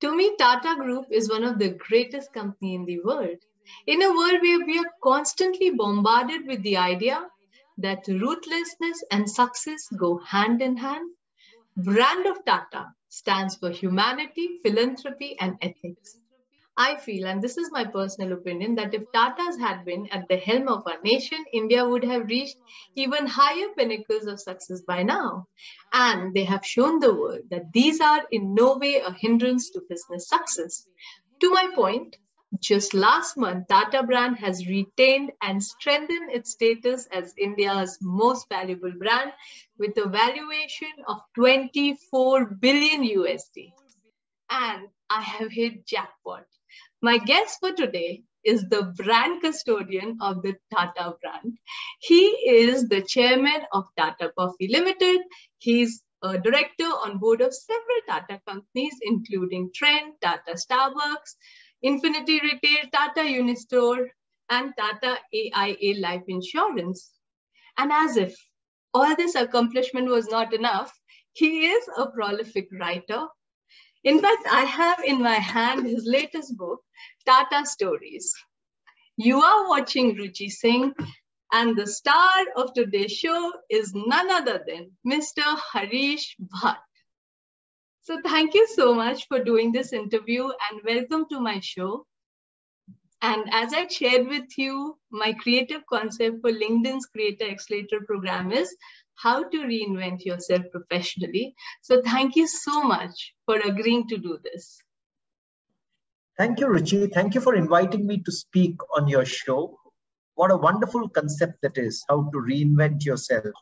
To me, Tata Group is one of the greatest companies in the world. In a world where we are constantly bombarded with the idea that ruthlessness and success go hand in hand, brand of Tata stands for humanity, philanthropy, and ethics. I feel, and this is my personal opinion, that if Tatas had been at the helm of our nation, India would have reached even higher pinnacles of success by now. And they have shown the world that these are in no way a hindrance to business success. To my point, just last month, Tata Brand has retained and strengthened its status as India's most valuable brand with a valuation of 24 billion USD. And I have hit jackpot. My guest for today is the brand custodian of the Tata brand. He is the chairman of Tata Coffee Limited. He's a director on board of several Tata companies, including Trent, Tata Starbucks, Infiniti Retail, Tata Unistore, and Tata AIA Life Insurance. And as if all this accomplishment was not enough, he is a prolific writer. In fact, I have in my hand his latest book, Tata Stories. You are watching Ruchi Singh, and the star of today's show is none other than Mr. Harish Bhat. So thank you so much for doing this interview and welcome to my show. And as I shared with you, my creative concept for LinkedIn's Creator Accelerator program is how to reinvent yourself professionally. So thank you so much for agreeing to do this. Thank you, Ruchi. Thank you for inviting me to speak on your show. What a wonderful concept that is, how to reinvent yourself.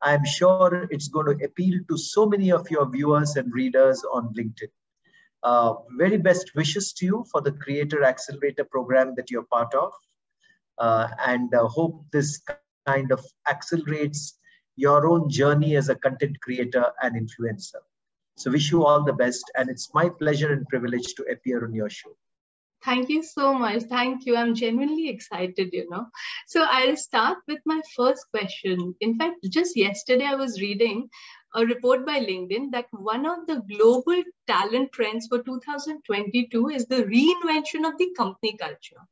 I'm sure it's going to appeal to so many of your viewers and readers on LinkedIn. Very best wishes to you for the Creator Accelerator program that you're part of. And hope this kind of accelerates your own journey as a content creator and influencer. So wish you all the best. And it's my pleasure and privilege to appear on your show. Thank you so much. Thank you. I'm genuinely excited, So I'll start with my first question. In fact, just yesterday, I was reading a report by LinkedIn that one of the global talent trends for 2022 is the reinvention of the company culture.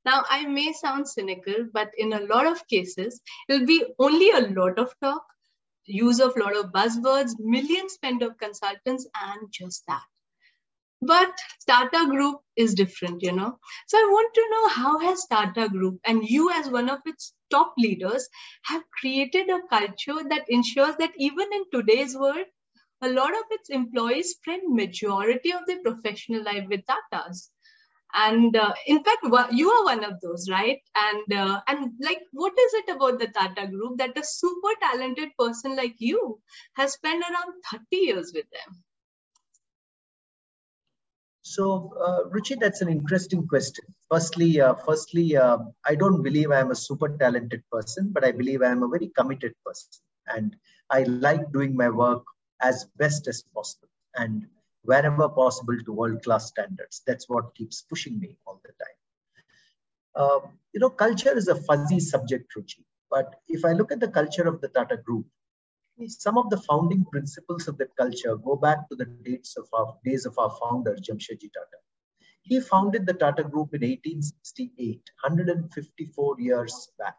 Now, I may sound cynical, but in a lot of cases, it'll be only a lot of talk, use of a lot of buzzwords, millions spent of consultants, and just that. But Tata Group is different, So I want to know, how has Tata Group and you as one of its top leaders have created a culture that ensures that even in today's world, a lot of its employees spend majority of their professional life with Tatas. And in fact, you are one of those, right? And like, what is it about the Tata Group that a super talented person like you has spent around 30 years with them? So, Ruchi, that's an interesting question. Firstly, I don't believe I'm a super talented person, but I believe I'm a very committed person. And I like doing my work as best as possible and wherever possible to world-class standards. That's what keeps pushing me all the time. Culture is a fuzzy subject, Ruchi. But if I look at the culture of the Tata Group, some of the founding principles of that culture go back to the days of our founder, Jamshedji Tata. He founded the Tata Group in 1868, 154 years back.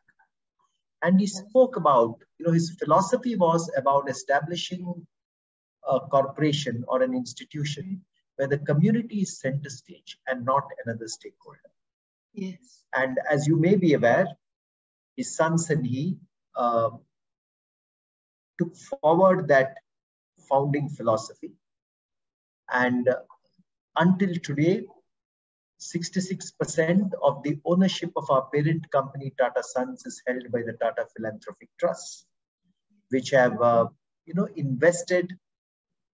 And he spoke about, his philosophy was about establishing a corporation or an institution where the community is center stage and not another stakeholder. Yes. And as you may be aware, his sons and he took forward that founding philosophy. And until today, 66% of the ownership of our parent company, Tata Sons, is held by the Tata Philanthropy Trusts, which have, invested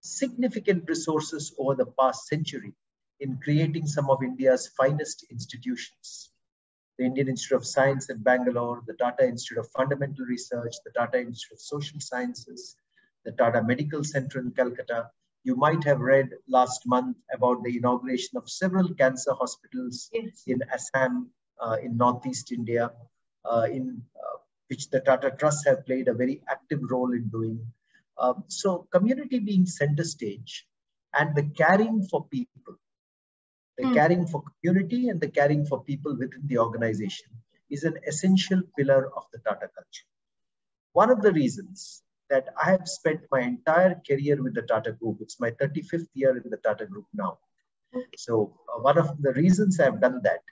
significant resources over the past century in creating some of India's finest institutions. The Indian Institute of Science at Bangalore, the Tata Institute of Fundamental Research, the Tata Institute of Social Sciences, the Tata Medical Center in Calcutta. You might have read last month about the inauguration of several cancer hospitals in Assam, in Northeast India, which the Tata Trusts have played a very active role in doing. So community being center stage and the caring for people, the caring for community and the caring for people within the organization is an essential pillar of the Tata culture. One of the reasons that I have spent my entire career with the Tata Group, it's my 35th year in the Tata Group now. So one of the reasons I've done that,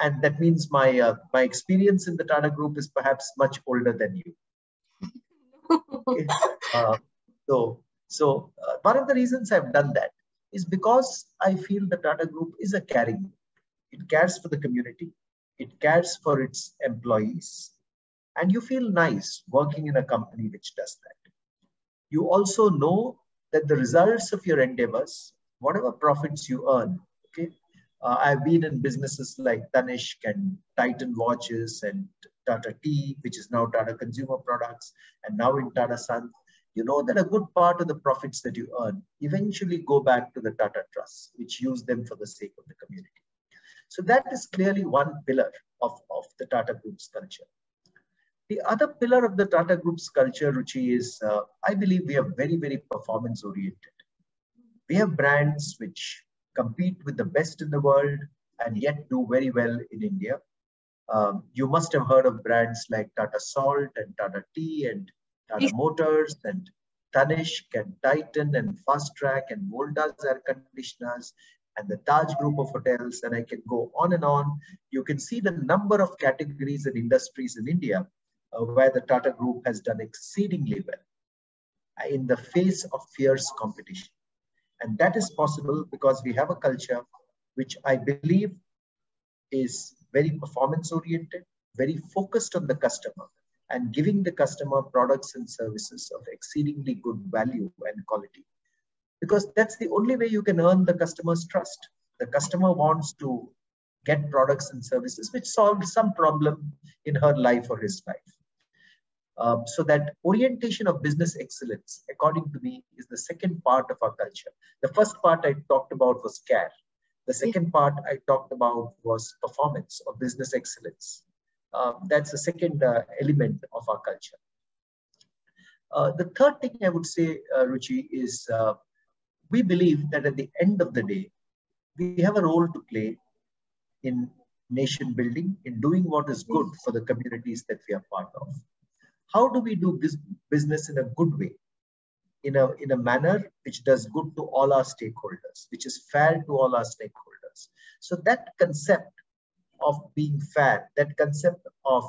and that means my experience in the Tata Group is perhaps much older than you. Okay. So one of the reasons I've done that is because I feel the Tata Group is a caring group. It cares for the community. It cares for its employees. And you feel nice working in a company which does that. You also know that the results of your endeavors, whatever profits you earn, okay, I've been in businesses like Tanishq and Titan Watches and Tata Tea, which is now Tata Consumer Products, and now in Tata Sons. You know that a good part of the profits that you earn eventually go back to the Tata Trust, which use them for the sake of the community. So that is clearly one pillar of the Tata Group's culture. The other pillar of the Tata Group's culture, Ruchi, is I believe we are very, very performance oriented. We have brands which compete with the best in the world and yet do very well in India. You must have heard of brands like Tata Salt and Tata Tea and Tata Motors and Tanishq and Titan and Fast Track and Voltas air conditioners and the Taj Group of hotels, and I can go on and on. You can see the number of categories and industries in India where the Tata Group has done exceedingly well in the face of fierce competition. And that is possible because we have a culture which I believe is very performance oriented, very focused on the customer and giving the customer products and services of exceedingly good value and quality. Because that's the only way you can earn the customer's trust. The customer wants to get products and services which solve some problem in her life or his life. So that orientation of business excellence, according to me, is the second part of our culture. The first part I talked about was care. The second part I talked about was performance or business excellence. That's the second element of our culture. The third thing I would say, Ruchi, is we believe that at the end of the day, we have a role to play in nation building, in doing what is good for the communities that we are part of. How do we do this business in a good way, in a manner which does good to all our stakeholders, which is fair to all our stakeholders? So that concept of being fair, that concept of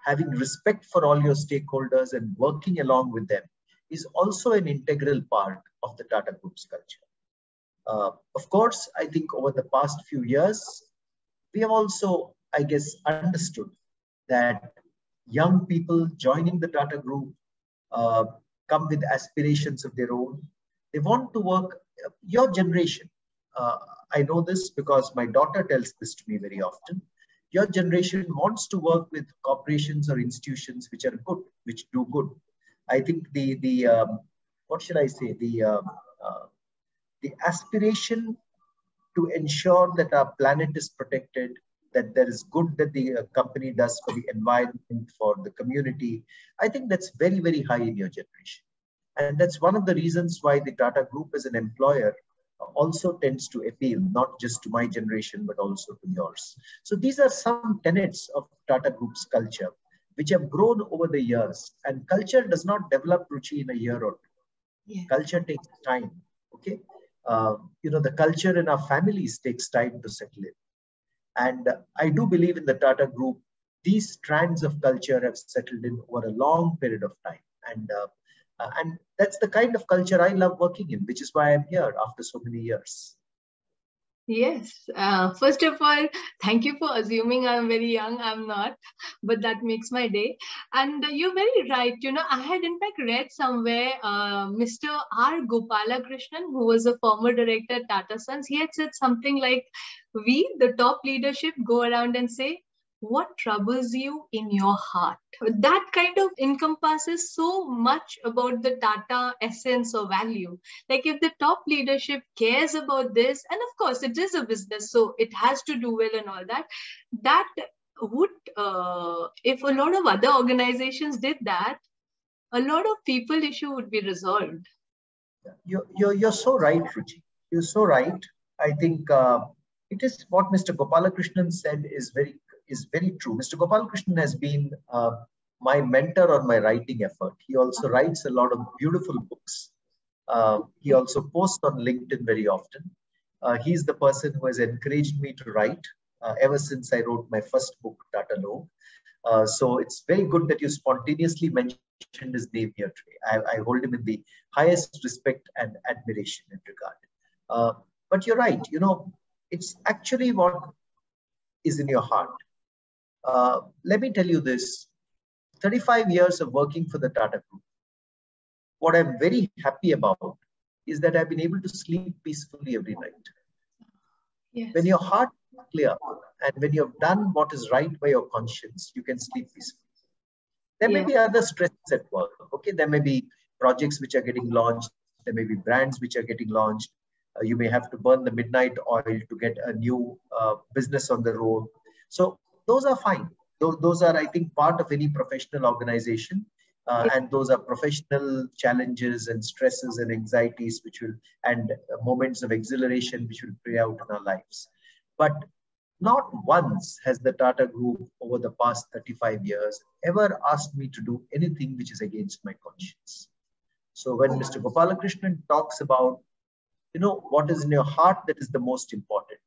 having respect for all your stakeholders and working along with them is also an integral part of the Tata Group's culture. Of course, I think over the past few years, we have also, I guess, understood that young people joining the Tata Group come with aspirations of their own. They want to work, your generation. I know this because my daughter tells this to me very often. Your generation wants to work with corporations or institutions which are good, which do good. I think what should I say? The aspiration to ensure that our planet is protected, that there is good that the company does for the environment, for the community. I think that's very, very high in your generation. And that's one of the reasons why the Tata Group as an employer also tends to appeal, not just to my generation, but also to yours. So these are some tenets of Tata Group's culture, which have grown over the years. And culture does not develop, Ruchi, in a year or two. Yeah. Culture takes time, okay? The culture in our families takes time to settle in. And I do believe in the Tata Group, these strands of culture have settled in over a long period of time. And that's the kind of culture I love working in, which is why I'm here after so many years. Yes. First of all, thank you for assuming I'm very young. I'm not, but that makes my day. And you're very right. I had in fact read somewhere Mr. R. Gopalakrishnan, who was a former director at Tata Sons, he had said something like, we, the top leadership, go around and say, what troubles you in your heart? That kind of encompasses so much about the Tata essence or value. Like if the top leadership cares about this, and of course it is a business, so it has to do well and all that, that would, if a lot of other organizations did that, a lot of people issue would be resolved. You're so right, Ruchi. You're so right. I think it is what Mr. Gopalakrishnan said is very true. Mr. Gopalakrishnan has been my mentor on my writing effort. He also writes a lot of beautiful books. He also posts on LinkedIn very often. He's the person who has encouraged me to write ever since I wrote my first book, Tata Log. So it's very good that you spontaneously mentioned his name here today. I hold him in the highest respect and admiration in regard. But you're right, it's actually what is in your heart. Let me tell you this, 35 years of working for the Tata Group, what I'm very happy about is that I've been able to sleep peacefully every night. Yes. When your heart is clear and when you've done what is right by your conscience, you can sleep peacefully. There may be other stresses at work. Okay, there may be projects which are getting launched. There may be brands which are getting launched. You may have to burn the midnight oil to get a new business on the road. So those are fine. Those are, I think, part of any professional organization. And those are professional challenges and stresses and anxieties and moments of exhilaration which will play out in our lives. But not once has the Tata Group over the past 35 years ever asked me to do anything which is against my conscience. So when Mr. Gopalakrishnan talks about, what is in your heart that is the most important,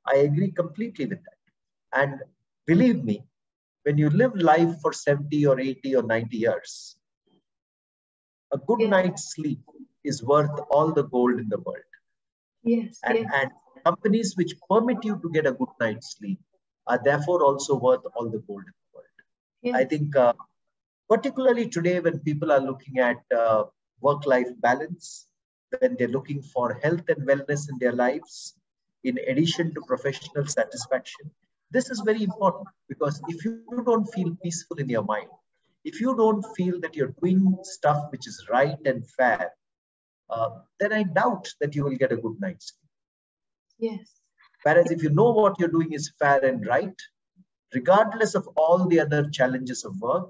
I agree completely with that. And believe me, when you live life for 70 or 80 or 90 years, a good night's sleep is worth all the gold in the world. Yes. And companies which permit you to get a good night's sleep are therefore also worth all the gold in the world. Yes. I think particularly today when people are looking at work-life balance, when they're looking for health and wellness in their lives, in addition to professional satisfaction, this is very important, because if you don't feel peaceful in your mind, if you don't feel that you're doing stuff which is right and fair, then I doubt that you will get a good night's sleep. Yes. Whereas if you know what you're doing is fair and right, regardless of all the other challenges of work,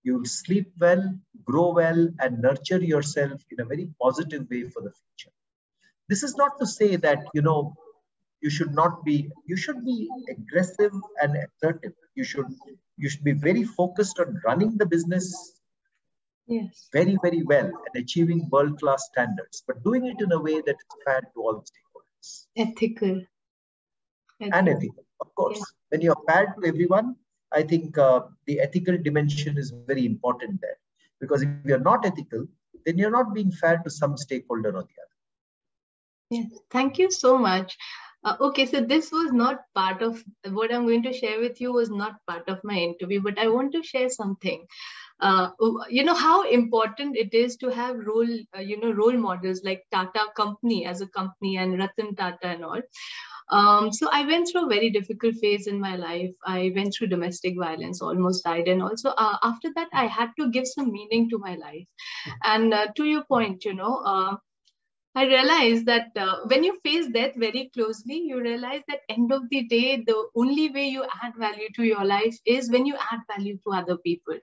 you'll sleep well, grow well, and nurture yourself in a very positive way for the future. This is not to say that, you should be aggressive and assertive. You should be very focused on running the business very, very well and achieving world-class standards, but doing it in a way that is fair to all stakeholders. Ethical. And ethical, of course. Yes. When you're fair to everyone, I think the ethical dimension is very important there. Because if you're not ethical, then you're not being fair to some stakeholder or the other. Yes, thank you so much. Okay, so this was not part of what I'm going to share with you, was not part of my interview, but I want to share something. How important it is to have role models like Tata Company as a company and Ratan Tata and all. So I went through a very difficult phase in my life. I went through domestic violence, almost died. And also after that, I had to give some meaning to my life. And to your point, I realized that when you face death very closely, you realize that end of the day, the only way you add value to your life is when you add value to other people.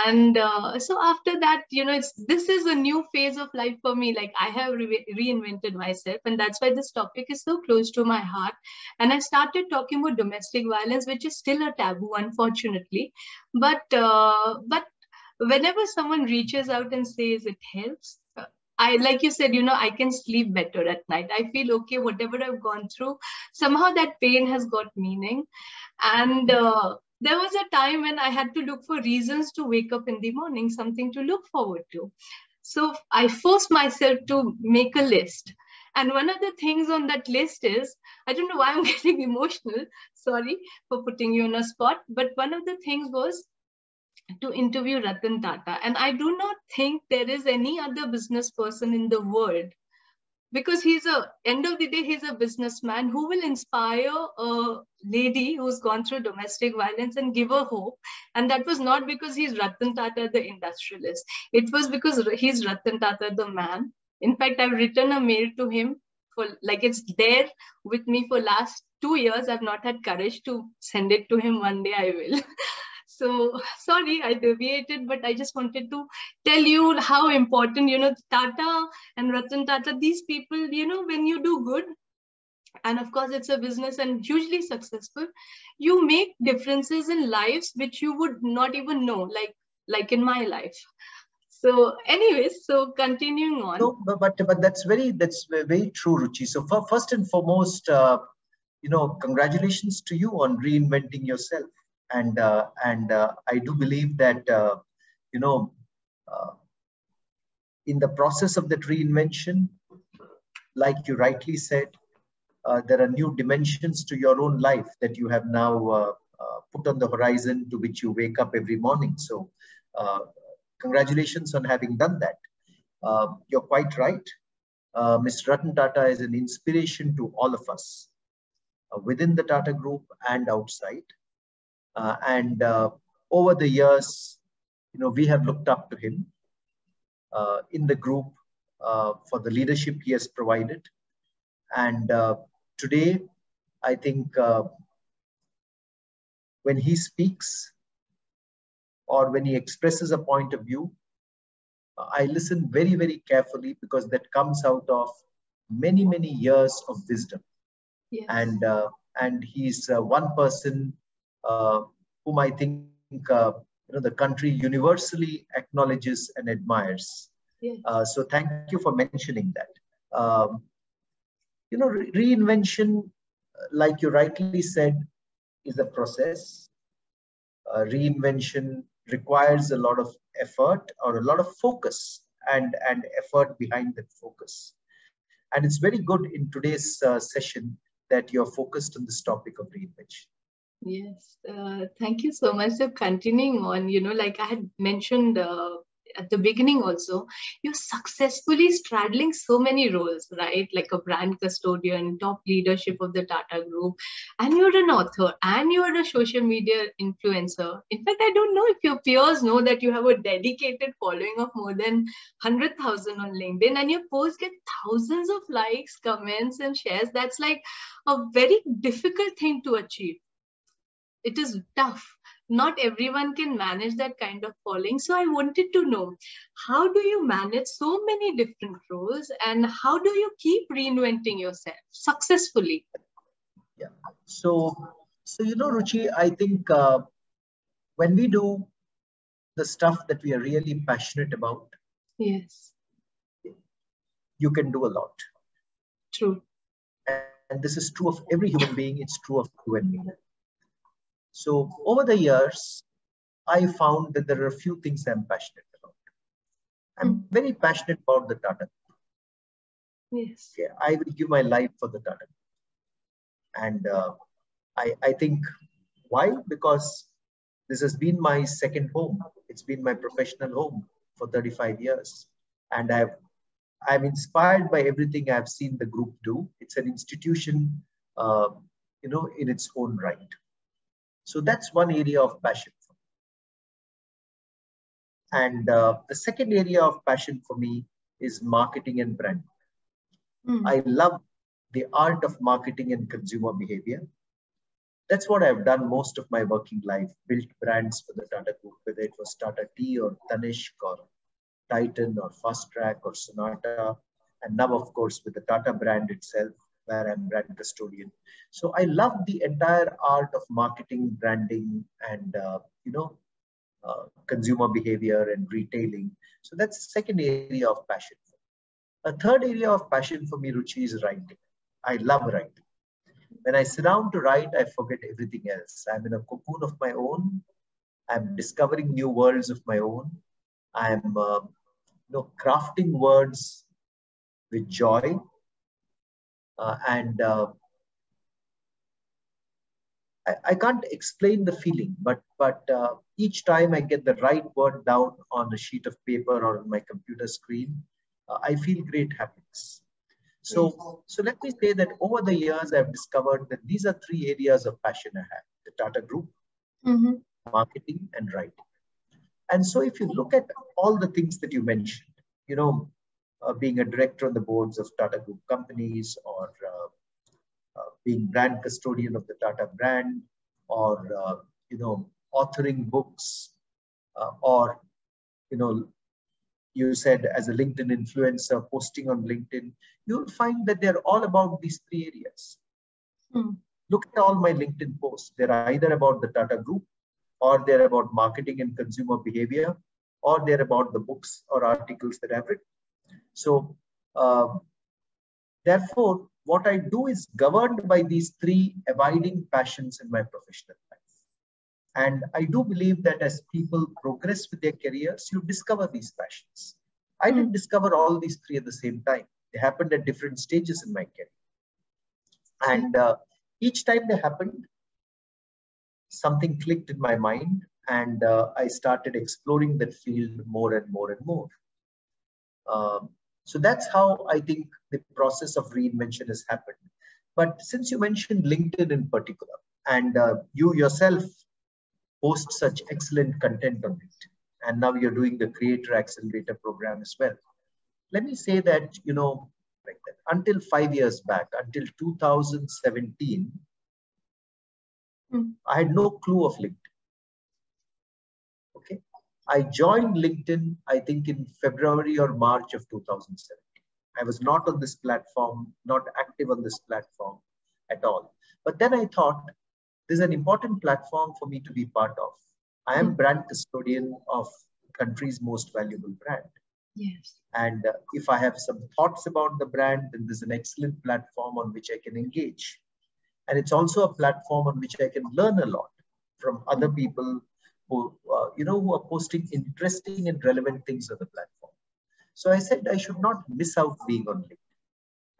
And so after that, this is a new phase of life for me. Like I have reinvented myself, and that's why this topic is so close to my heart. And I started talking about domestic violence, which is still a taboo, unfortunately. But whenever someone reaches out and says it helps, like you said, I can sleep better at night. I feel okay, whatever I've gone through, somehow that pain has got meaning. And there was a time when I had to look for reasons to wake up in the morning, something to look forward to. So I forced myself to make a list. And one of the things on that list is, I don't know why I'm getting emotional, sorry for putting you on a spot, but one of the things was to interview Ratan Tata. And I do not think there is any other business person in the world, because end of the day, he's a businessman who will inspire a lady who's gone through domestic violence and give her hope. And that was not because he's Ratan Tata, the industrialist. It was because he's Ratan Tata, the man. In fact, I've written a mail to him it's there with me for last 2 years. I've not had courage to send it to him. One day I will. So sorry, I deviated, but I just wanted to tell you how important, Tata and Ratan Tata, these people, when you do good, and of course it's a business and hugely successful, you make differences in lives which you would not even know, like in my life. So anyways, so continuing on. No, but that's very true, Ruchi. So first and foremost, congratulations to you on reinventing yourself. And I do believe that you know uh, in the process of that reinvention, like you rightly said, there are new dimensions to your own life that you have now put on the horizon, to which you wake up every morning. So uh, congratulations on having done that. You're quite right. Mr. Ratan Tata is an inspiration to all of us within the Tata Group and outside. And over the years, we have looked up to him in the group for the leadership he has provided. And today, I think when he speaks or when he expresses a point of view, I listen very, very carefully, because that comes out of many, many years of wisdom. Yes. And he's one person whom I think the country universally acknowledges and admires. Yes. So thank you for mentioning that. Um, reinvention, like you rightly said, is a process. Reinvention requires a lot of effort or a lot of focus and effort behind that focus. And it's very good in today's session that you're focused on this topic of reinvention. Yes, thank you so much. So continuing on, like I had mentioned at the beginning also, you're successfully straddling so many roles, right? Like a brand custodian, top leadership of the Tata Group, and you're an author, and you're a social media influencer. In fact, I don't know if your peers know that you have a dedicated following of more than 100,000 on LinkedIn, and your posts get thousands of likes, comments, and shares. That's like a very difficult thing to achieve. It is tough. Not everyone can manage that kind of following. So I wanted to know, how do you manage so many different roles, and how do you keep reinventing yourself successfully? Yeah. So Ruchi, I think when we do the stuff that we are really passionate about, Yes, you can do a lot. true. And this is true of every human being. It's true of you and me. So over the years, I found that there are a few things I'm passionate about. I'm very passionate about the Tata. Yes. Okay, I will give my life for the Tata. And I think why? Because this has been my second home. It's been my professional home for 35 years. And I'm inspired by everything I've seen the group do. It's an institution, in its own right. So that's one area of passion for me. And the second area of passion for me is marketing and brand. I love the art of marketing and consumer behavior. That's what I've done most of my working life, built brands for the Tata Group, whether it was Tata Tea or Tanishq or Titan or Fast Track or Sonata, and now, of course, with the Tata brand itself, where I'm brand custodian. So I love the entire art of marketing, branding, and consumer behavior and retailing. So that's the second area of passion. A third area of passion for me, Ruchi, is writing. I love writing. When I sit down to write, I forget everything else. I'm in a cocoon of my own. I'm discovering new worlds of my own. I'm crafting words with joy. And I can't explain the feeling, but each time I get the right word down on a sheet of paper or on my computer screen, I feel great happiness. So let me say that over the years, I've discovered that these are three areas of passion I have: the Tata Group, marketing, and writing. And so if you look at all the things that you mentioned, being a director on the boards of Tata Group companies, or being brand custodian of the Tata brand, or authoring books, or, you said as a LinkedIn influencer, posting on LinkedIn, you'll find that they're all about these three areas. Look at all my LinkedIn posts. They're either about the Tata Group, or they're about marketing and consumer behavior, or they're about the books or articles that I've written. So therefore, what I do is governed by these three abiding passions in my professional life. And I do believe that as people progress with their careers, you discover these passions. I didn't discover all these three at the same time. They happened at different stages in my career. And each time they happened, something clicked in my mind, and I started exploring that field more and more and more. So that's how I think the process of reinvention has happened. But since you mentioned LinkedIn in particular, and you yourself post such excellent content on it, and now you're doing the Creator Accelerator program as well. Let me say that, like that, until 5 years back, until 2017, I had no clue of LinkedIn. Okay. I joined LinkedIn, I think in February or March of 2017. I was not on this platform, not active on this platform at all. But then I thought, this is an important platform for me to be part of. I am brand custodian of the country's most valuable brand. Yes. And if I have some thoughts about the brand, then there's an excellent platform on which I can engage. And it's also a platform on which I can learn a lot from other people who, who are posting interesting and relevant things on the platform. So I said I should not miss out being on LinkedIn.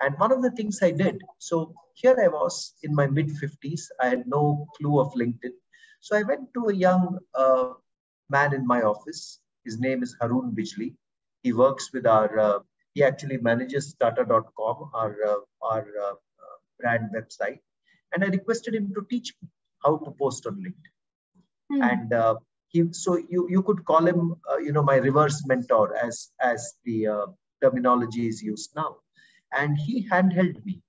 And one of the things I did, so here I was in my mid-50s, I had no clue of LinkedIn. So I went to a young man in my office. His name is Harun Bijli. He works with he actually manages Tata.com, our brand website. And I requested him to teach me how to post on LinkedIn. And so you could call him, my reverse mentor, as the terminology is used now. And he handheld me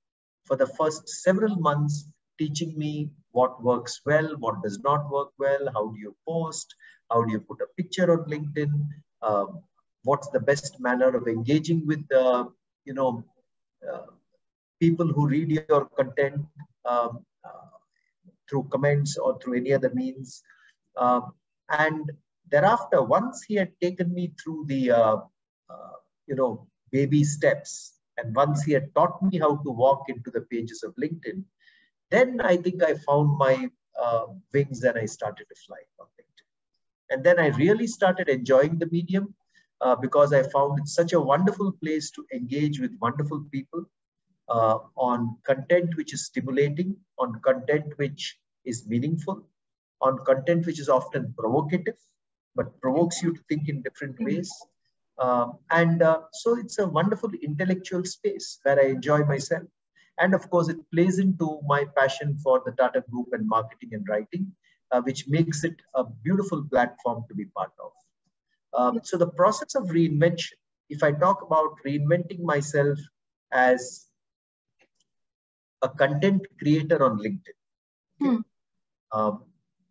for the first several months, teaching me what works well, what does not work well, how do you post, how do you put a picture on LinkedIn, what's the best manner of engaging with people who read your content through comments or through any other means. And thereafter, once he had taken me through the baby steps, and once he had taught me how to walk into the pages of LinkedIn, then I think I found my wings and I started to fly on LinkedIn. And then I really started enjoying the medium because I found it such a wonderful place to engage with wonderful people on content which is stimulating, on content which is meaningful, on content which is often provocative, but provokes you to think in different ways. So it's a wonderful intellectual space where I enjoy myself. And of course, it plays into my passion for the Tata Group and marketing and writing, which makes it a beautiful platform to be part of. So the process of reinvention, if I talk about reinventing myself as a content creator on LinkedIn,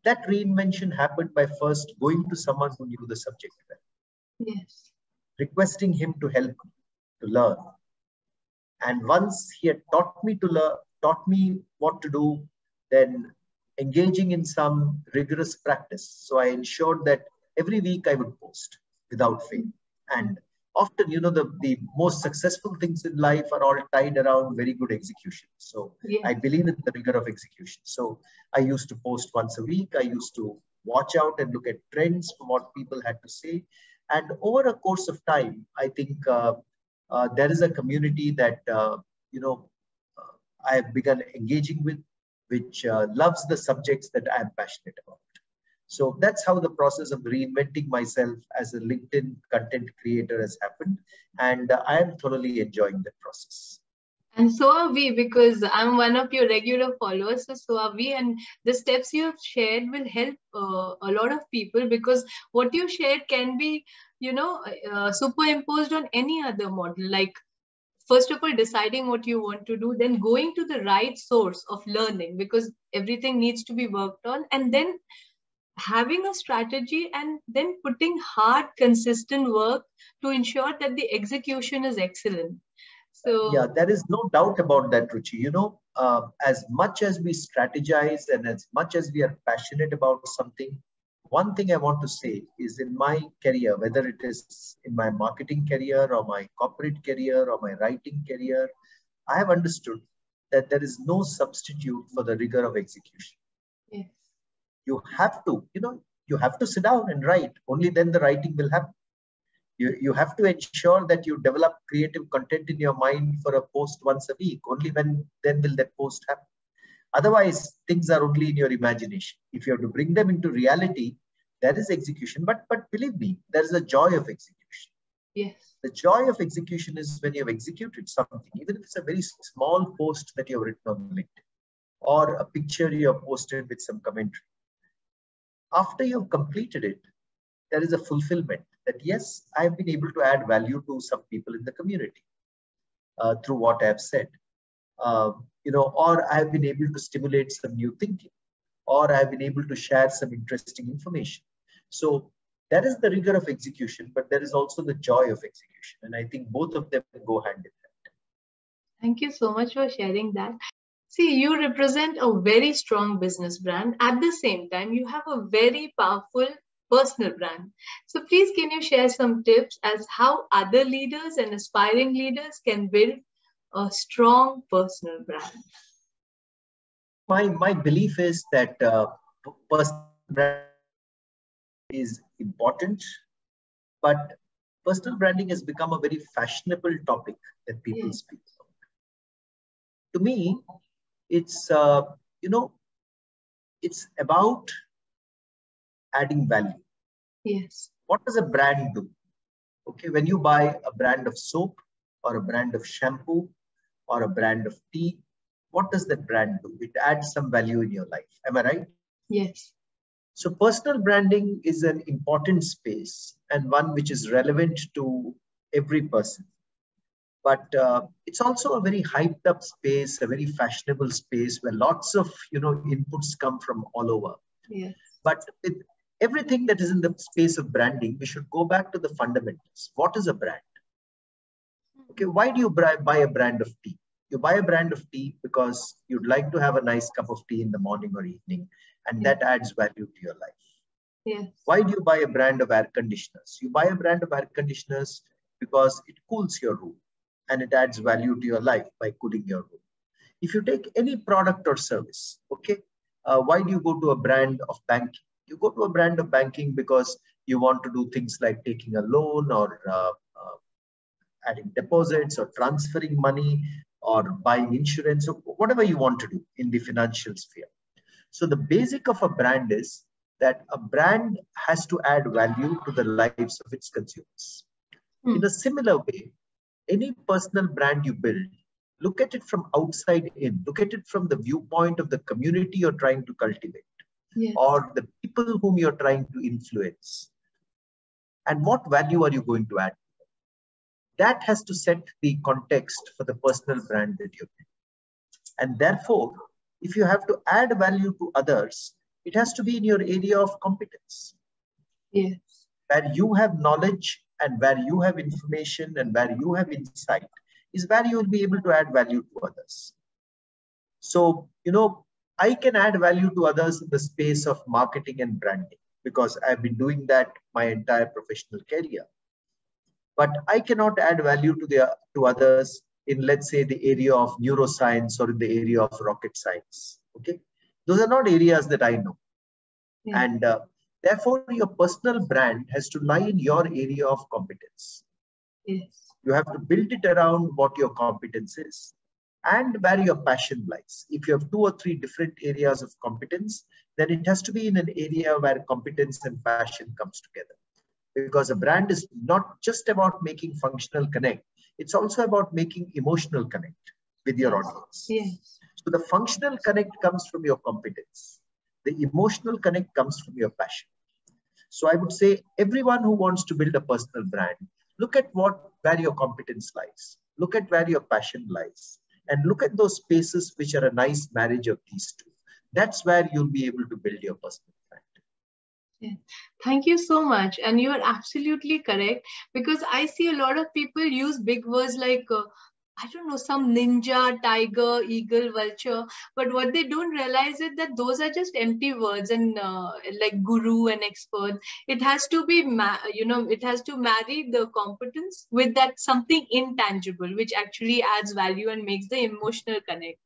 that reinvention happened by first going to someone who knew the subject well. Yes. Requesting him to help me to learn. And once he had taught me what to do, then engaging in some rigorous practice. So I ensured that every week I would post without fail. And often, the most successful things in life are all tied around very good execution. So I believe in the rigor of execution. So I used to post once a week. I used to watch out and look at trends from what people had to say. And over a course of time, I think there is a community that, I have begun engaging with, which loves the subjects that I am passionate about. So that's how the process of reinventing myself as a LinkedIn content creator has happened. And I am thoroughly enjoying that process. And so are we, because I'm one of your regular followers. So are we. And the steps you have shared will help a lot of people, because what you shared can be, superimposed on any other model. Like, first of all, deciding what you want to do, then going to the right source of learning, because everything needs to be worked on. And then having a strategy and then putting hard, consistent work to ensure that the execution is excellent. Yeah, So, there is no doubt about that, Ruchi. As much as we strategize and as much as we are passionate about something, one thing I want to say is in my career, whether it is in my marketing career or my corporate career or my writing career, I have understood that there is no substitute for the rigor of execution. yes, You have to, you have to sit down and write. Only then the writing will happen. You have to ensure that you develop creative content in your mind for a post once a week. Only then will that post happen. Otherwise, things are only in your imagination. If you have to bring them into reality, there is execution. But believe me, there is a joy of execution. yes, The joy of execution is when you have executed something, even if it's a very small post that you have written on LinkedIn or a picture you have posted with some commentary. After you've completed it, there is a fulfillment that yes, I've been able to add value to some people in the community through what I've said, or I've been able to stimulate some new thinking, or I've been able to share some interesting information. So that is the rigor of execution, but there is also the joy of execution. And I think both of them go hand in hand. thank you so much for sharing that. See, you represent a very strong business brand. At the same time, you have a very powerful personal brand. So please, can you share some tips as how other leaders and aspiring leaders can build a strong personal brand? My belief is that personal brand is important, but personal branding has become a very fashionable topic that people Yes, speak about. To me, it's it's about adding value. yes, What does a brand do? Okay, when you buy a brand of soap or a brand of shampoo or a brand of tea, what does that brand do? It adds some value in your life. Am I right? yes, So personal branding is an important space and one which is relevant to every person. But it's also a very hyped up space, a very fashionable space where lots of inputs come from all over. yes, But with everything that is in the space of branding, we should go back to the fundamentals. What is a brand? Okay, why do you buy a brand of tea? You buy a brand of tea because you'd like to have a nice cup of tea in the morning or evening, and yes, that adds value to your life. yes, Why do you buy a brand of air conditioners? You buy a brand of air conditioners because it cools your room and it adds value to your life by cooling your room. If you take any product or service, okay, why do you go to a brand of banking? You go to a brand of banking because you want to do things like taking a loan or adding deposits or transferring money or buying insurance or whatever you want to do in the financial sphere. So the basic of a brand is that a brand has to add value to the lives of its consumers. In a mm, similar way, any personal brand you build, look at it from outside in. Look at it from the viewpoint of the community you're trying to cultivate yes, or the people whom you're trying to influence. And what value are you going to add? That has to set the context for the personal brand that you build. And therefore, if you have to add value to others, it has to be in your area of competence, yes, where you have knowledge and where you have information and where you have insight is where you will be able to add value to others. So, I can add value to others in the space of marketing and branding because I've been doing that my entire professional career. But I cannot add value to others in, let's say, the area of neuroscience or in the area of rocket science. Okay, those are not areas that I know, yes, and therefore your personal brand has to lie in your area of competence. yes, You have to build it around what your competence is and where your passion lies. If you have two or three different areas of competence, then it has to be in an area where competence and passion comes together. Because a brand is not just about making functional connect, it's also about making emotional connect with your yes, audience. yes, So the functional connect comes from your competence. The emotional connect comes from your passion. So I would say everyone who wants to build a personal brand, look at where your competence lies, look at where your passion lies, and look at those spaces which are a nice marriage of these two. That's where you'll be able to build your personal brand. Yeah. Thank you so much. And you are absolutely correct, because I see a lot of people use big words like, I don't know, some ninja, tiger, eagle, vulture. But what they don't realize is that those are just empty words, and like guru and expert. It has to be, it has to marry the competence with that something intangible, which actually adds value and makes the emotional connect.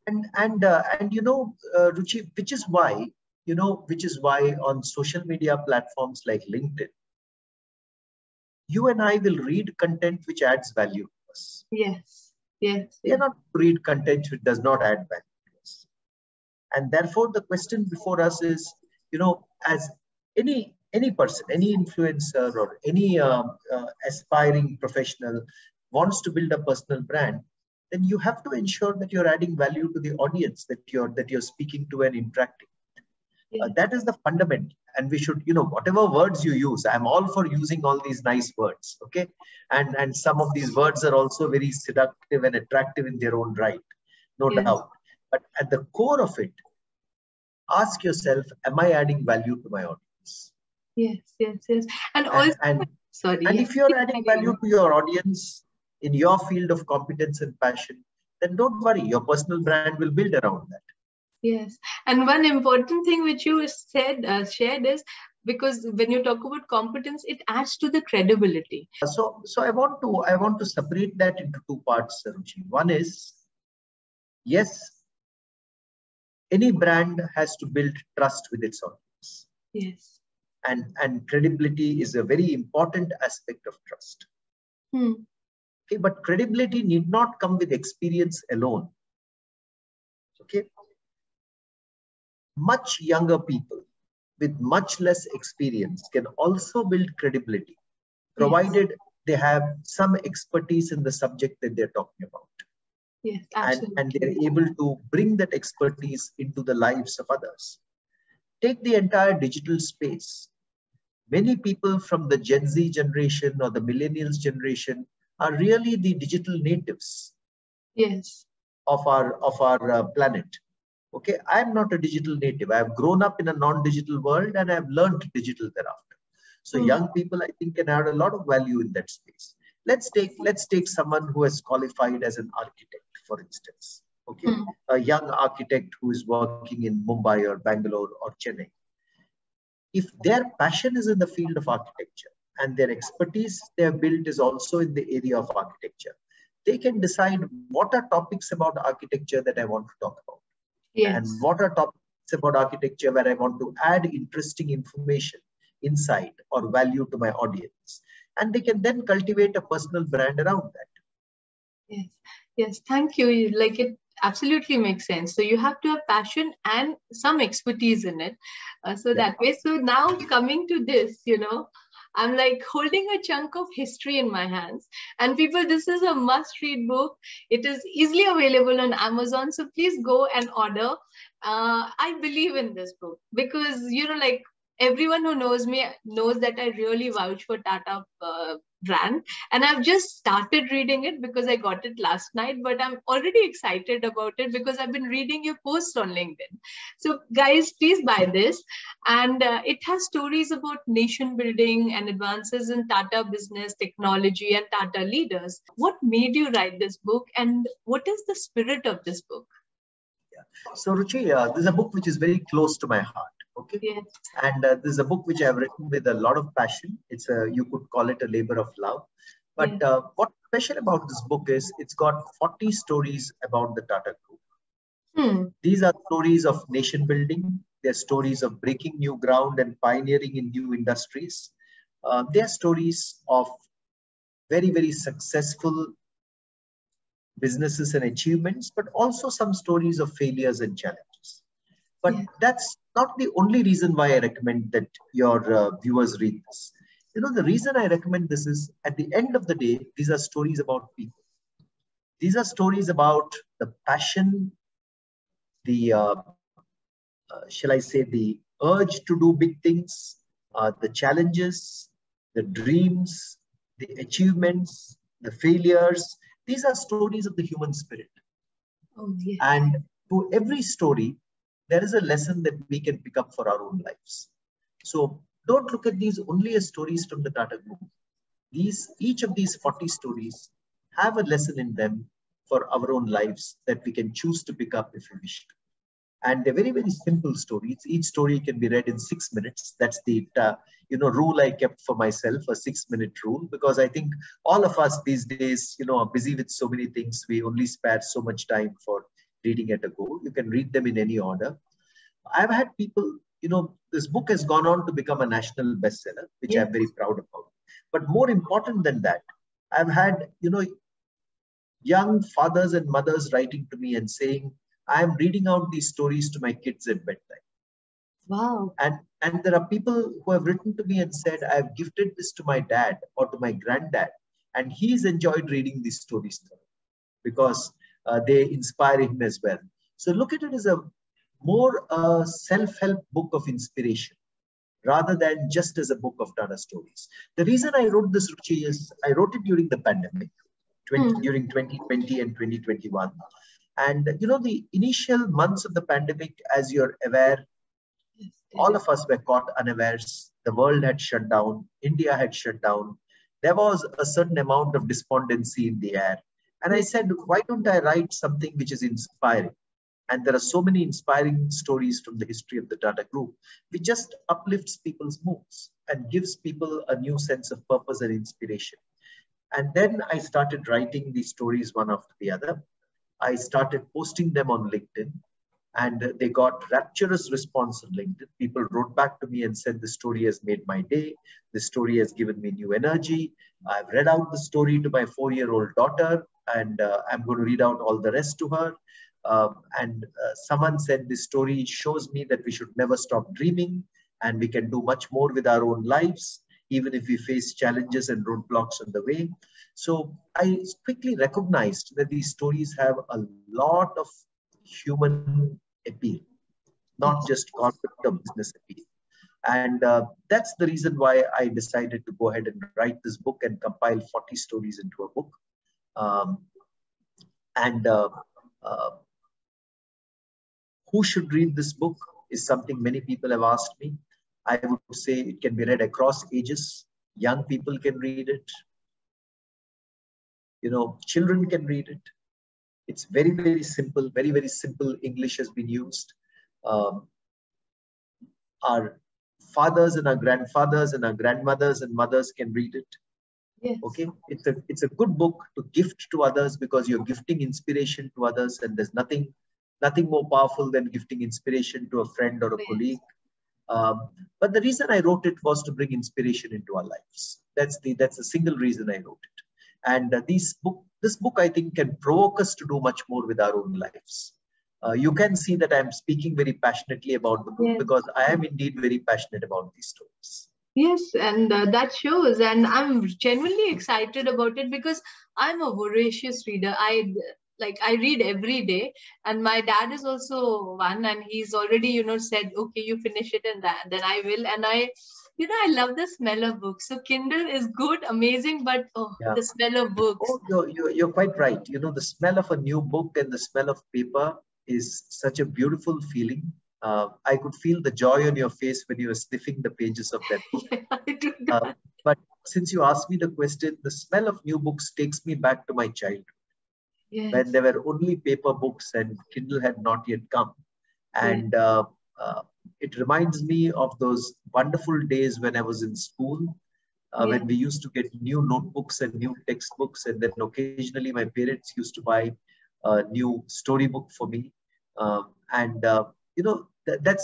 And Ruchi, which is why on social media platforms like LinkedIn, you and I will read content which adds value to us. Yes, yes, We are yes. not to read content which does not add value to us. And therefore, the question before us is, as any person, any influencer, or any aspiring professional wants to build a personal brand, then you have to ensure that you're adding value to the audience that you're speaking to and interacting. Yes. That is the fundament. And we should, whatever words you use, I'm all for using all these nice words. Okay. And some of these words are also very seductive and attractive in their own right. No Yes. doubt. But at the core of it, ask yourself, am I adding value to my audience? Yes, yes, yes. And And, also, and, sorry, and yes, if you're keep adding value carrying. to your audience in your field of competence and passion, then don't worry, your personal brand will build around that. Yes. And one important thing which you said, shared is, because when you talk about competence, it adds to the credibility. So I want to separate that into two parts, Ruchi. One is, yes, any brand has to build trust with its audience. Yes. And credibility is a very important aspect of trust. Hmm. Okay, but credibility need not come with experience alone. Okay. Much younger people with much less experience can also build credibility, Yes. provided they have some expertise in the subject that they're talking about. Yes, And they're absolutely. able to bring that expertise into the lives of others. Take the entire digital space. Many people from the Gen Z generation or the millennials generation are really the digital natives Yes. of our planet. Okay, I'm not a digital native. I've grown up in a non-digital world and I've learned digital thereafter. So Hmm. young people, I think, can add a lot of value in that space. Let's take someone who has qualified as an architect, for instance. Okay, Hmm. a young architect who is working in Mumbai or Bangalore or Chennai. If their passion is in the field of architecture and their expertise they have built is also in the area of architecture, they can decide what are topics about architecture that I want to talk about, and Yes. what are topics about architecture where I want to add interesting information, insight, or value to my audience. And they can then cultivate a personal brand around that. Yes, yes, thank you. Like, it absolutely makes sense. So you have to have passion and some expertise in it. So Yeah. that way. So now coming to this, I'm like holding a chunk of history in my hands. And people, this is a must-read book. It is easily available on Amazon. So please go and order. I believe in this book because, like everyone who knows me knows that I really vouch for Tata Brand, and I've just started reading it because I got it last night, but I'm already excited about it because I've been reading your posts on LinkedIn. So guys, please buy this. And it has stories about nation building and advances in Tata business, technology, and Tata leaders. What made you write this book, and what is the spirit of this book? So Ruchi, this is a book which is very close to my heart. Okay. Yes. And this is a book which I've written with a lot of passion. You could call it a labor of love. But Yes. what's special about this book is it's got 40 stories about the Tata Group. Hmm. These are stories of nation building. They're stories of breaking new ground and pioneering in new industries. They're stories of very, very successful businesses and achievements, but also some stories of failures and challenges. But Yes. that's not the only reason why I recommend that your viewers read this. The reason I recommend this is at the end of the day, these are stories about people. These are stories about the passion, shall I say, the urge to do big things, the challenges, the dreams, the achievements, the failures. These are stories of the human spirit. Oh, yes. And to every story, there is a lesson that we can pick up for our own lives. So Don't look at these only as stories from the Tata Group. Each of these 40 stories have a lesson in them for our own lives that we can choose to pick up if we wish to. And they're very, very simple stories. Each story can be read in 6 minutes. That's the rule I kept for myself, a 6-minute rule, because I think all of us these days, are busy with so many things. We only spare so much time for reading at a go. You can read them in any order. I've had people, this book has gone on to become a national bestseller, which Yes. I'm very proud about. But more important than that, I've had, young fathers and mothers writing to me and saying, I am reading out these stories to my kids at bedtime. Wow. And there are people who have written to me and said, I have gifted this to my dad or to my granddad, and he's enjoyed reading these stories to him because they inspire him as well. So look at it as a more self-help book of inspiration rather than just as a book of Tata stories. The reason I wrote this, Ruchi, is I wrote it during the pandemic, during 2020 and 2021. And, the initial months of the pandemic, as you're aware, all of us were caught unawares. The world had shut down. India had shut down. There was a certain amount of despondency in the air. And I said, why don't I write something which is inspiring? And there are so many inspiring stories from the history of the Tata Group, which just uplifts people's moods and gives people a new sense of purpose and inspiration. And then I started writing these stories one after the other. I started posting them on LinkedIn, and they got rapturous response on LinkedIn. People wrote back to me and said, the story has made my day. The story has given me new energy. I've read out the story to my 4-year-old daughter, and I'm going to read out all the rest to her. Someone said, this story shows me that we should never stop dreaming, and we can do much more with our own lives, even if we face challenges and roadblocks on the way. So I quickly recognized that these stories have a lot of human appeal, not just corporate or business appeal. And that's the reason why I decided to go ahead and write this book and compile 40 stories into a book. Um, and who should read this book is something many people have asked me. I would say it can be read across ages. Young people can read it. Children can read it. It's very, very simple, very, very simple English has been used. Our fathers and our grandfathers and our grandmothers and mothers can read it. Yes. Okay, it's a good book to gift to others because you're gifting inspiration to others, and there's nothing more powerful than gifting inspiration to a friend or a colleague. But the reason I wrote it was to bring inspiration into our lives. That's the single reason I wrote it. And this book, I think, can provoke us to do much more with our own lives. You can see that I'm speaking very passionately about the book because I am indeed very passionate about these stories. Yes, and that shows. And I'm genuinely excited about it because I'm a voracious reader. I read every day, and my dad is also one, and he's already, said, okay, you finish it and then I will. And I love the smell of books. So Kindle is good, amazing, but the smell of books. Oh, you're quite right. The smell of a new book and the smell of paper is such a beautiful feeling. I could feel the joy on your face when you were sniffing the pages of that book. I do that. But since you asked me the question, the smell of new books takes me back to my childhood. Yes. When there were only paper books and Kindle had not yet come. And it reminds me of those wonderful days when I was in school, when we used to get new notebooks and new textbooks, and then occasionally my parents used to buy a new storybook for me. That's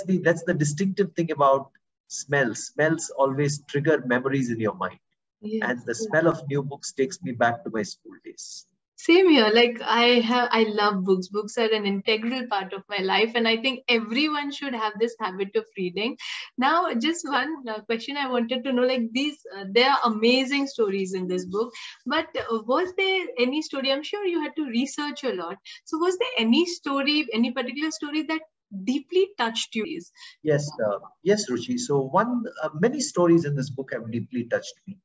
the distinctive thing about smells. Smells always trigger memories in your mind. Yes. And the smell of new books takes me back to my school days. Same here. Like I love books. Books are an integral part of my life, and I think everyone should have this habit of reading. Now, just one question I wanted to know: like there are amazing stories in this book, but was there any story? I'm sure you had to research a lot. So, was there any story, any particular story that deeply touched you? Yes, Ruchi. So many stories in this book have deeply touched me.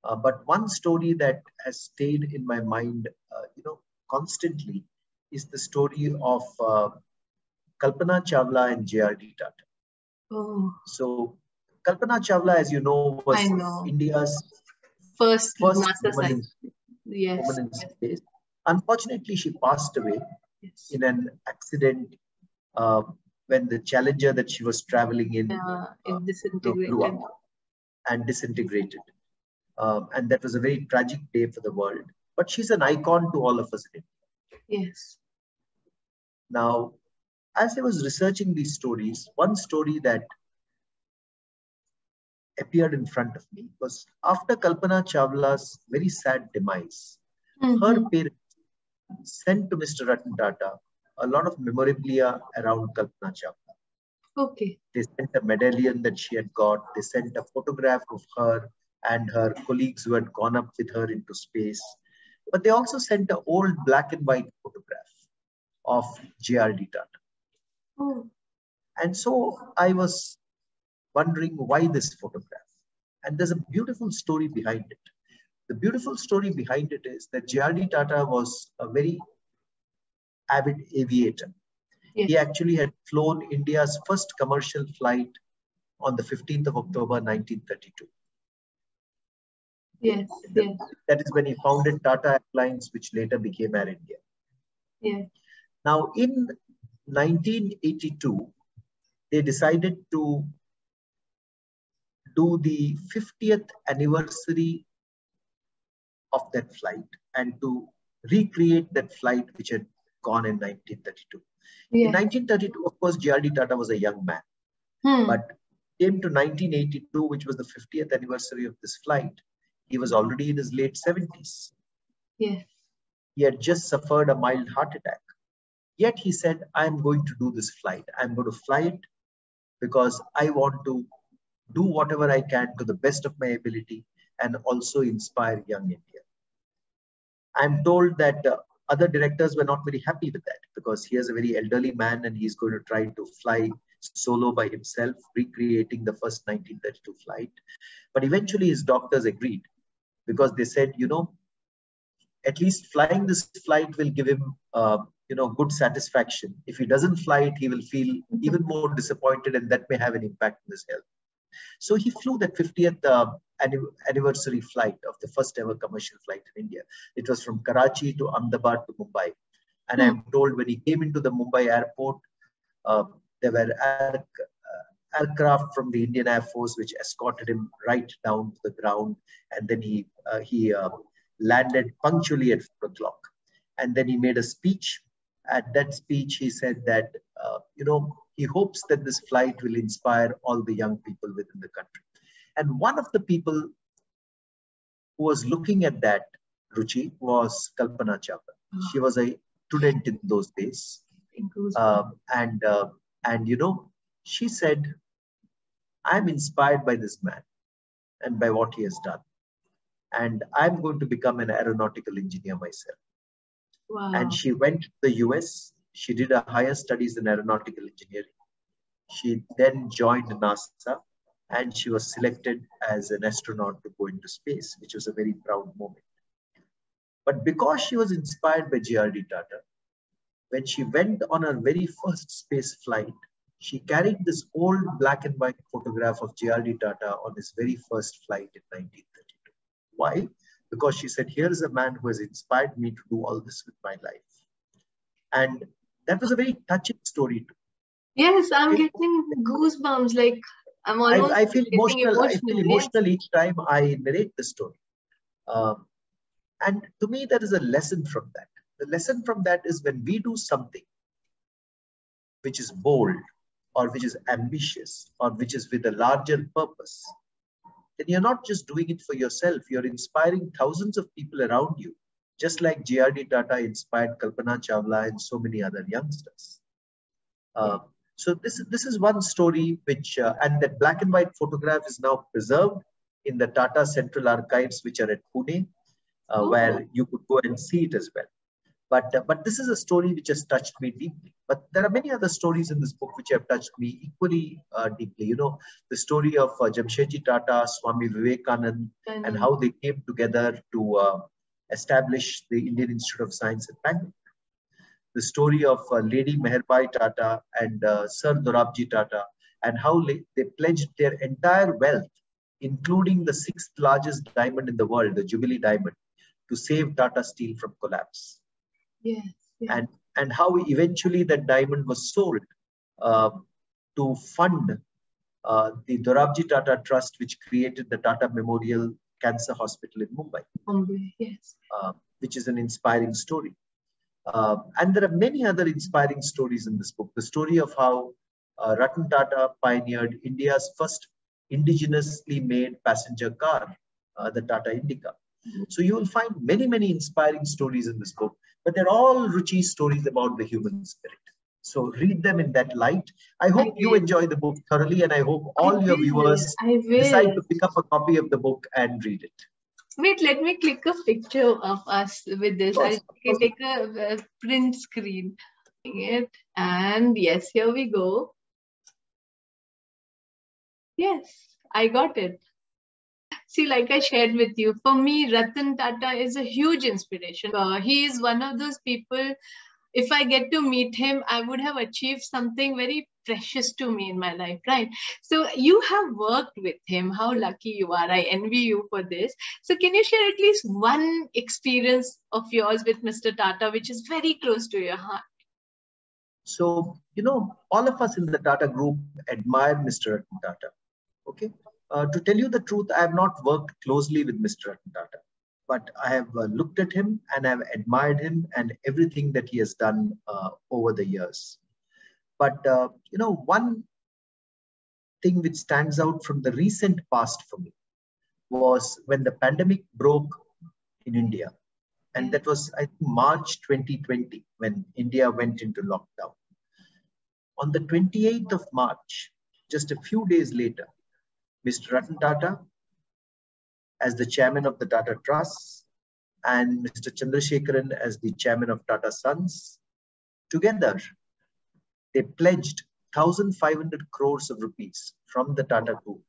But one story that has stayed in my mind, constantly, is the story of Kalpana Chawla and J.R.D. Tata. Oh. So Kalpana Chawla, as you know, was I know. India's First first NASA science. Yes. woman in space. Unfortunately, she passed away Yes. in an accident uh, when the Challenger that she was traveling in It blew disintegrated. up and disintegrated. And that was a very tragic day for the world. But she's an icon to all of us in India. Yes. Now, as I was researching these stories, one story that appeared in front of me was after Kalpana Chawla's very sad demise, her parents sent to Mr. Ratan Tata a lot of memorabilia around Kalpana Chawla. Okay. They sent a medallion that she had got. They sent a photograph of her and her colleagues who had gone up with her into space. But they also sent an old black and white photograph of J.R.D. Tata. Oh. And so I was wondering why this photograph. And there's a beautiful story behind it. The beautiful story behind it is that J.R.D. Tata was a very avid aviator. Yes. He actually had flown India's first commercial flight on the 15th of October, 1932. Yes, yes. That is when he founded Tata Airlines, which later became Air India. Yes. Now, in 1982, they decided to do the 50th anniversary of that flight and to recreate that flight which had gone in 1932. Yes. In 1932, of course, J.R.D. Tata was a young man. But came to 1982, which was the 50th anniversary of this flight, he was already in his late 70s. Yes. He had just suffered a mild heart attack. Yet he said, I'm going to do this flight. I'm going to fly it because I want to do whatever I can to the best of my ability and also inspire young India. I'm told that other directors were not very happy with that because he is a very elderly man and he's going to try to fly solo by himself, recreating the first 1932 flight. But eventually his doctors agreed because they said, you know, at least flying this flight will give him, good satisfaction. If he doesn't fly it, he will feel even more disappointed and that may have an impact on his health. So he flew that 50th anniversary flight of the first ever commercial flight in India. It was from Karachi to Ahmedabad to Mumbai. And I'm told when he came into the Mumbai airport, there were aircraft from the Indian Air Force which escorted him right down to the ground. And then he landed punctually at 4 o'clock. And then he made a speech. At that speech, he said that, he hopes that this flight will inspire all the young people within the country. And one of the people who was looking at that, Ruchi, was Kalpana Chawla. She was a student in those days. She said, I'm inspired by this man and by what he has done. And I'm going to become an aeronautical engineer myself. Wow. And she went to the US. She did her higher studies in aeronautical engineering. She then joined NASA and she was selected as an astronaut to go into space, which was a very proud moment. But because she was inspired by J.R.D. Tata, when she went on her very first space flight, she carried this old black and white photograph of J.R.D. Tata on his very first flight in 1932. Why? Because she said, here is a man who has inspired me to do all this with my life. And that was a very touching story too. Yes, I'm getting goosebumps. Like I'm almost I feel emotional. I feel emotional each time I narrate the story. And to me, there is a lesson from that. The lesson from that is when we do something which is bold or which is ambitious or which is with a larger purpose, then you're not just doing it for yourself. You're inspiring thousands of people around you, just like J.R.D. Tata inspired Kalpana Chawla and so many other youngsters. So this is one story which, and that black and white photograph is now preserved in the Tata Central Archives, which are at Pune, where you could go and see it as well. But this is a story which has touched me deeply. But there are many other stories in this book which have touched me equally deeply. You know, the story of Jamshedji Tata, Swami Vivekanand, and how they came together to establish the Indian Institute of Science at Bangalore. The story of Lady Meherbai Tata and Sir Dorabji Tata and how they pledged their entire wealth, including the 6th largest diamond in the world, the Jubilee diamond, to save Tata Steel from collapse. Yes, yes. And how eventually that diamond was sold uh, to fund the Dorabji Tata Trust, which created the Tata Memorial Cancer Hospital in Mumbai. Yes. Which is an inspiring story. And there are many other inspiring stories in this book. The story of how Ratan Tata pioneered India's first indigenously made passenger car, the Tata Indica. So you will find many, many inspiring stories in this book, but they're all Ruchi stories about the human spirit. So read them in that light. I hope you enjoy the book thoroughly, and I hope all your viewers decide to pick up a copy of the book and read it. Wait, let me click a picture of us with this. I'll take a print screen. And yes, here we go. Yes, I got it. See, like I shared with you, for me, Ratan Tata is a huge inspiration. He is one of those people, if I get to meet him, I would have achieved something very precious to me in my life, right? So you have worked with him. How lucky you are. I envy you for this. So can you share at least one experience of yours with Mr. Tata, which is very close to your heart? So, all of us in the Tata Group admire Mr. Ratan Tata. Okay. To tell you the truth, I have not worked closely with Mr. Ratan Tata, but I have looked at him and I have admired him and everything that he has done over the years. But, one thing which stands out from the recent past for me was when the pandemic broke in India. And that was, I think, March 2020, when India went into lockdown. On the 28th of March, just a few days later, Mr. Ratan Tata, as the chairman of the Tata Trust, and Mr. Chandrasekaran as the chairman of Tata Sons, together, they pledged 1,500 crores of rupees from the Tata Group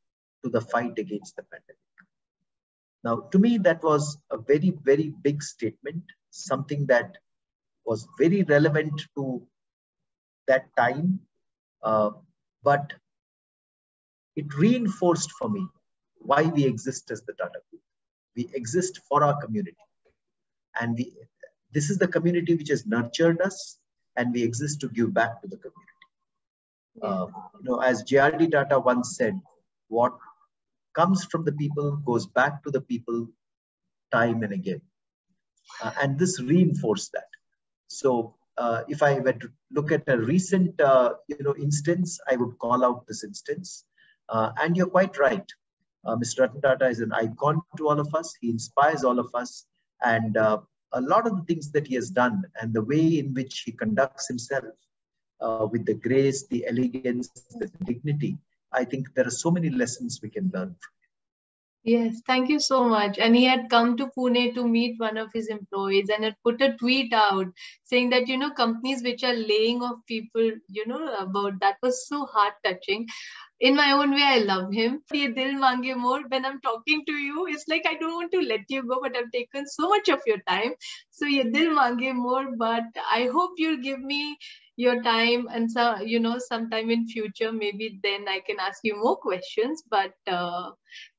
to the fight against the pandemic. Now, to me, that was a very, very big statement, something that was very relevant to that time, but it reinforced for me why we exist as the Tata Group. We exist for our community. And this is the community which has nurtured us, and we exist to give back to the community. As J.R.D. Tata once said, what comes from the people goes back to the people time and again. And this reinforced that. So if I were to look at a recent instance, I would call out this instance. And you're quite right. Mr. Ratan Tata is an icon to all of us. He inspires all of us. And a lot of the things that he has done and the way in which he conducts himself with the grace, the elegance, the dignity, I think there are so many lessons we can learn from. Yes, thank you so much. And he had come to Pune to meet one of his employees and had put a tweet out saying that, companies which are laying off people, about that was so heart touching. In my own way, I love him. Yeh Dil Mange More. When I'm talking to you, it's like I don't want to let you go, but I've taken so much of your time. So Yeh Dil Mange More. But I hope you'll give me your time, and so sometime in future, maybe then I can ask you more questions. But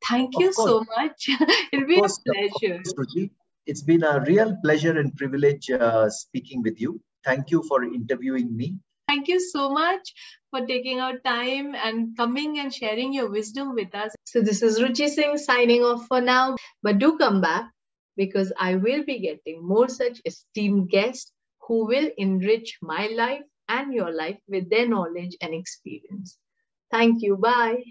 thank you so much. It'll be a pleasure. Of course, Ruchi. It's been a real pleasure and privilege speaking with you. Thank you for interviewing me. Thank you so much for taking out time and coming and sharing your wisdom with us. So this is Ruchi Singh signing off for now. But do come back, because I will be getting more such esteemed guests who will enrich my life and your life with their knowledge and experience. Thank you. Bye.